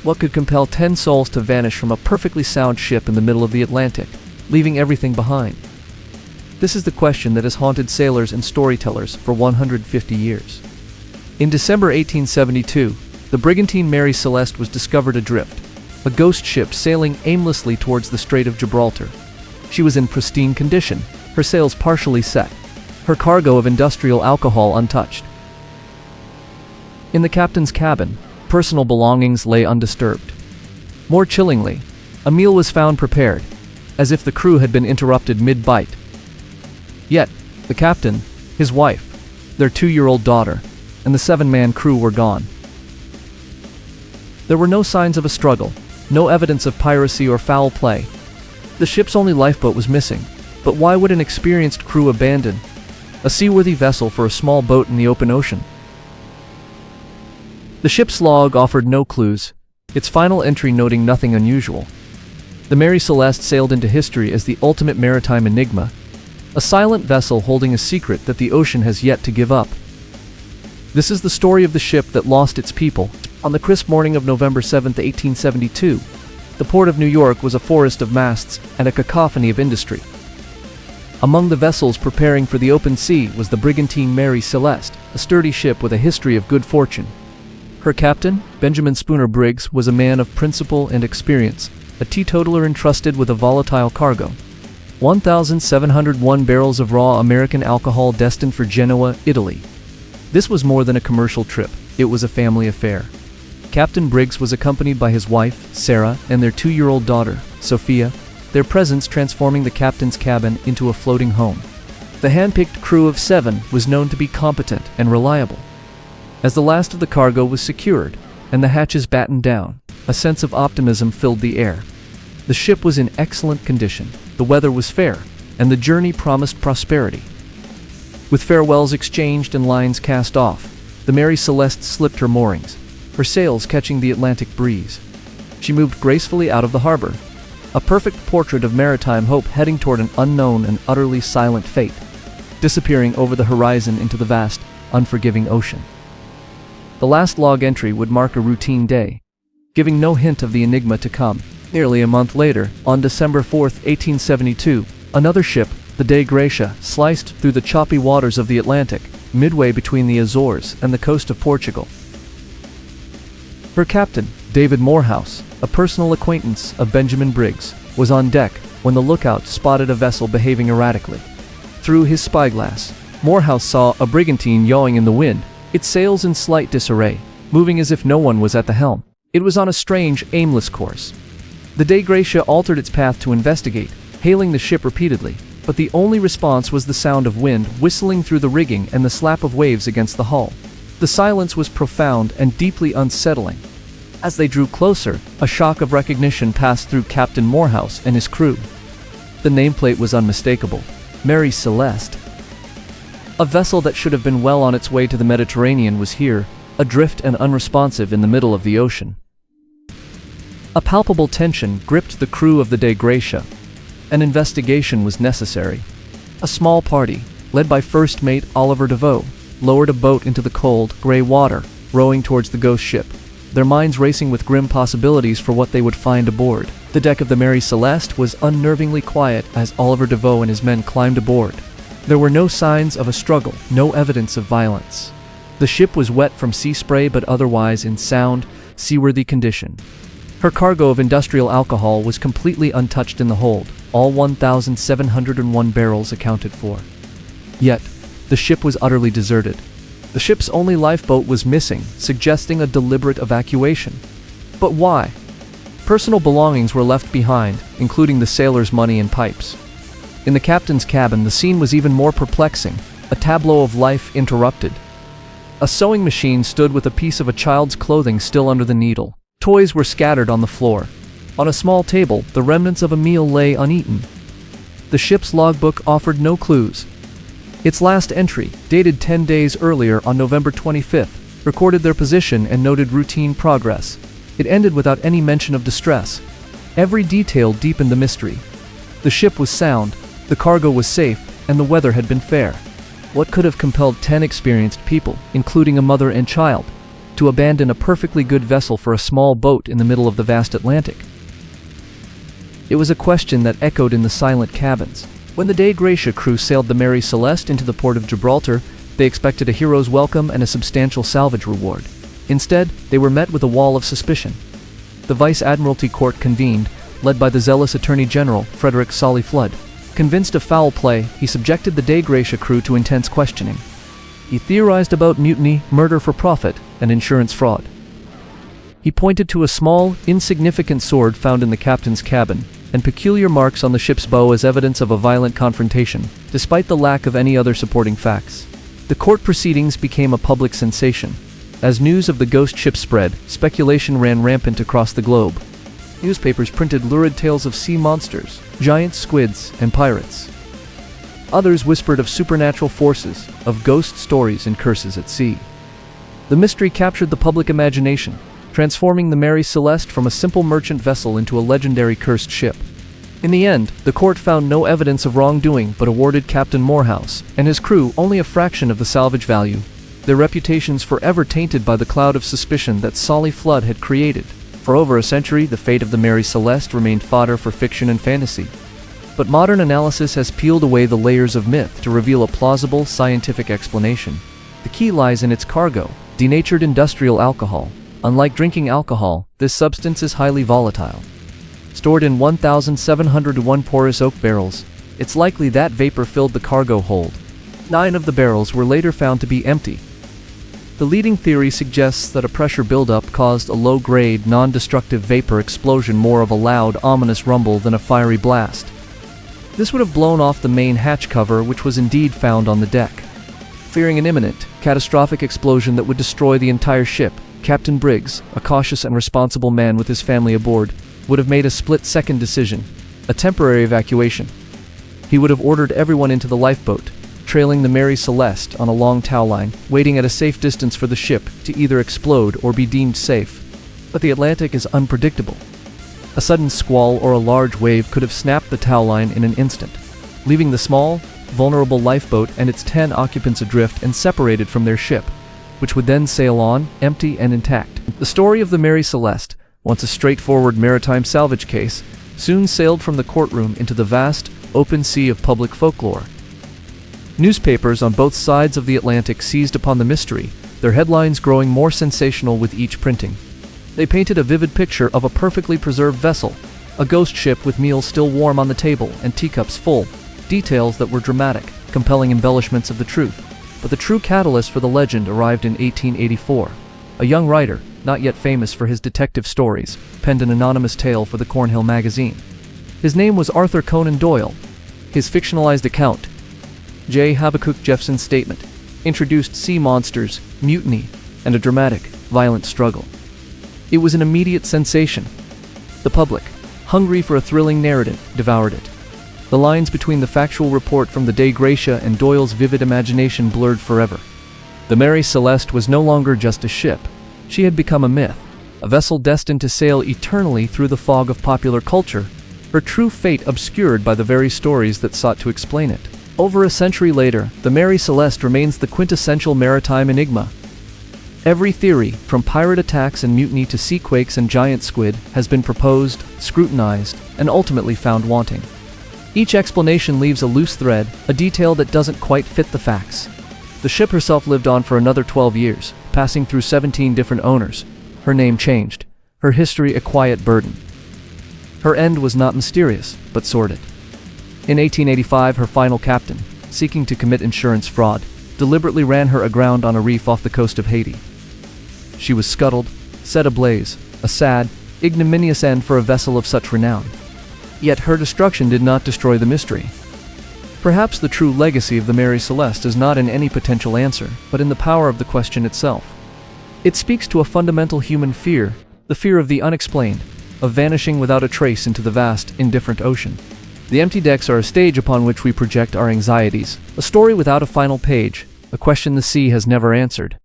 What could compel 10 souls to vanish from a perfectly sound ship in the middle of the Atlantic, leaving everything behind? This is the question that has haunted sailors and storytellers for 150 years. In December 1872, the brigantine Mary Celeste was discovered adrift, a ghost ship sailing aimlessly towards the Strait of Gibraltar. She was in pristine condition, her sails partially set, her cargo of industrial alcohol untouched. In the captain's cabin, personal belongings lay undisturbed. More chillingly, a meal was found prepared, as if the crew had been interrupted mid-bite. Yet, the captain, his wife, their 2-year-old daughter, and the 7-man crew were gone. There were no signs of a struggle, no evidence of piracy or foul play. The ship's only lifeboat was missing, but why would an experienced crew abandon a seaworthy vessel for a small boat in the open ocean? The ship's log offered no clues, its final entry noting nothing unusual. The Mary Celeste sailed into history as the ultimate maritime enigma, a silent vessel holding a secret that the ocean has yet to give up. This is the story of the ship that lost its people. On the crisp morning of November 7, 1872, the port of New York was a forest of masts and a cacophony of industry. Among the vessels preparing for the open sea was the brigantine Mary Celeste, a sturdy ship with a history of good fortune. Her captain, Benjamin Spooner Briggs, was a man of principle and experience, a teetotaler entrusted with a volatile cargo. 1,701 barrels of raw American alcohol destined for Genoa, Italy. This was more than a commercial trip, it was a family affair. Captain Briggs was accompanied by his wife, Sarah, and their 2-year-old daughter, Sophia, their presence transforming the captain's cabin into a floating home. The hand-picked crew of 7 was known to be competent and reliable. As the last of the cargo was secured, and the hatches battened down, a sense of optimism filled the air. The ship was in excellent condition, the weather was fair, and the journey promised prosperity. With farewells exchanged and lines cast off, the Mary Celeste slipped her moorings, her sails catching the Atlantic breeze. She moved gracefully out of the harbor, a perfect portrait of maritime hope heading toward an unknown and utterly silent fate, disappearing over the horizon into the vast, unforgiving ocean. The last log entry would mark a routine day, giving no hint of the enigma to come. Nearly a month later, on December 4, 1872, another ship, the Dei Gratia, sliced through the choppy waters of the Atlantic, midway between the Azores and the coast of Portugal. Her captain, David Morehouse, a personal acquaintance of Benjamin Briggs, was on deck when the lookout spotted a vessel behaving erratically. Through his spyglass, Morehouse saw a brigantine yawing in the wind, its sails in slight disarray, moving as if no one was at the helm. It was on a strange, aimless course. The Dei Gratia altered its path to investigate, hailing the ship repeatedly, but the only response was the sound of wind whistling through the rigging and the slap of waves against the hull. The silence was profound and deeply unsettling. As they drew closer, a shock of recognition passed through Captain Morehouse and his crew. The nameplate was unmistakable: Mary Celeste. A vessel that should have been well on its way to the Mediterranean was here, adrift and unresponsive in the middle of the ocean. A palpable tension gripped the crew of the Dei Gratia. An investigation was necessary. A small party, led by First Mate Oliver DeVoe, lowered a boat into the cold, gray water, rowing towards the ghost ship, their minds racing with grim possibilities for what they would find aboard. The deck of the Mary Celeste was unnervingly quiet as Oliver DeVoe and his men climbed aboard. There were no signs of a struggle, no evidence of violence. The ship was wet from sea spray but otherwise in sound, seaworthy condition. Her cargo of industrial alcohol was completely untouched in the hold, all 1,701 barrels accounted for. Yet, the ship was utterly deserted. The ship's only lifeboat was missing, suggesting a deliberate evacuation. But why? Personal belongings were left behind, including the sailors' money and pipes. In the captain's cabin, the scene was even more perplexing, a tableau of life interrupted. A sewing machine stood with a piece of a child's clothing still under the needle. Toys were scattered on the floor. On a small table, the remnants of a meal lay uneaten. The ship's logbook offered no clues. Its last entry, dated 10 days earlier on November 25th, recorded their position and noted routine progress. It ended without any mention of distress. Every detail deepened the mystery. The ship was sound, the cargo was safe, and the weather had been fair. What could have compelled 10 experienced people, including a mother and child, to abandon a perfectly good vessel for a small boat in the middle of the vast Atlantic? It was a question that echoed in the silent cabins. When the Dei Gratia crew sailed the Mary Celeste into the port of Gibraltar, they expected a hero's welcome and a substantial salvage reward. Instead, they were met with a wall of suspicion. The Vice Admiralty Court convened, led by the zealous Attorney General, Frederick Solly Flood. Convinced of foul play, he subjected the Dei Gratia crew to intense questioning. He theorized about mutiny, murder for profit, and insurance fraud. He pointed to a small, insignificant sword found in the captain's cabin, and peculiar marks on the ship's bow as evidence of a violent confrontation, despite the lack of any other supporting facts. The court proceedings became a public sensation. As news of the ghost ship spread, speculation ran rampant across the globe. Newspapers printed lurid tales of sea monsters, giant squids, and pirates. Others whispered of supernatural forces, of ghost stories and curses at sea. The mystery captured the public imagination, transforming the Mary Celeste from a simple merchant vessel into a legendary cursed ship. In the end, the court found no evidence of wrongdoing but awarded Captain Morehouse and his crew only a fraction of the salvage value, their reputations forever tainted by the cloud of suspicion that Solly Flood had created. For over a century, the fate of the Mary Celeste remained fodder for fiction and fantasy. But modern analysis has peeled away the layers of myth to reveal a plausible scientific explanation. The key lies in its cargo, denatured industrial alcohol. Unlike drinking alcohol, this substance is highly volatile. Stored in 1,701 porous oak barrels, it's likely that vapor filled the cargo hold. 9 of the barrels were later found to be empty. The leading theory suggests that a pressure buildup caused a low-grade, non-destructive vapor explosion, more of a loud, ominous rumble than a fiery blast. This would have blown off the main hatch cover, which was indeed found on the deck. Fearing an imminent, catastrophic explosion that would destroy the entire ship, Captain Briggs, a cautious and responsible man with his family aboard, would have made a split-second decision: a temporary evacuation. He would have ordered everyone into the lifeboat, trailing the Mary Celeste on a long tow line, waiting at a safe distance for the ship to either explode or be deemed safe. But the Atlantic is unpredictable. A sudden squall or a large wave could have snapped the tow line in an instant, leaving the small, vulnerable lifeboat and its 10 occupants adrift and separated from their ship, which would then sail on, empty and intact. The story of the Mary Celeste, once a straightforward maritime salvage case, soon sailed from the courtroom into the vast, open sea of public folklore. Newspapers on both sides of the Atlantic seized upon the mystery, their headlines growing more sensational with each printing. They painted a vivid picture of a perfectly preserved vessel, a ghost ship with meals still warm on the table and teacups full, details that were dramatic, compelling embellishments of the truth. But the true catalyst for the legend arrived in 1884. A young writer, not yet famous for his detective stories, penned an anonymous tale for the Cornhill magazine. His name was Arthur Conan Doyle. His fictionalized account, J. Habakkuk Jeffson's statement, introduced sea monsters, mutiny, and a dramatic, violent struggle. It was an immediate sensation. The public, hungry for a thrilling narrative, devoured it. The lines between the factual report from the Dei Gratia and Doyle's vivid imagination blurred forever. The Mary Celeste was no longer just a ship. She had become a myth, a vessel destined to sail eternally through the fog of popular culture, her true fate obscured by the very stories that sought to explain it. Over a century later, the Mary Celeste remains the quintessential maritime enigma. Every theory, from pirate attacks and mutiny to seaquakes and giant squid, has been proposed, scrutinized, and ultimately found wanting. Each explanation leaves a loose thread, a detail that doesn't quite fit the facts. The ship herself lived on for another 12 years, passing through 17 different owners. Her name changed, her history a quiet burden. Her end was not mysterious, but sordid. In 1885, her final captain, seeking to commit insurance fraud, deliberately ran her aground on a reef off the coast of Haiti. She was scuttled, set ablaze, a sad, ignominious end for a vessel of such renown. Yet her destruction did not destroy the mystery. Perhaps the true legacy of the Mary Celeste is not in any potential answer, but in the power of the question itself. It speaks to a fundamental human fear, the fear of the unexplained, of vanishing without a trace into the vast, indifferent ocean. The empty decks are a stage upon which we project our anxieties, a story without a final page, a question the sea has never answered.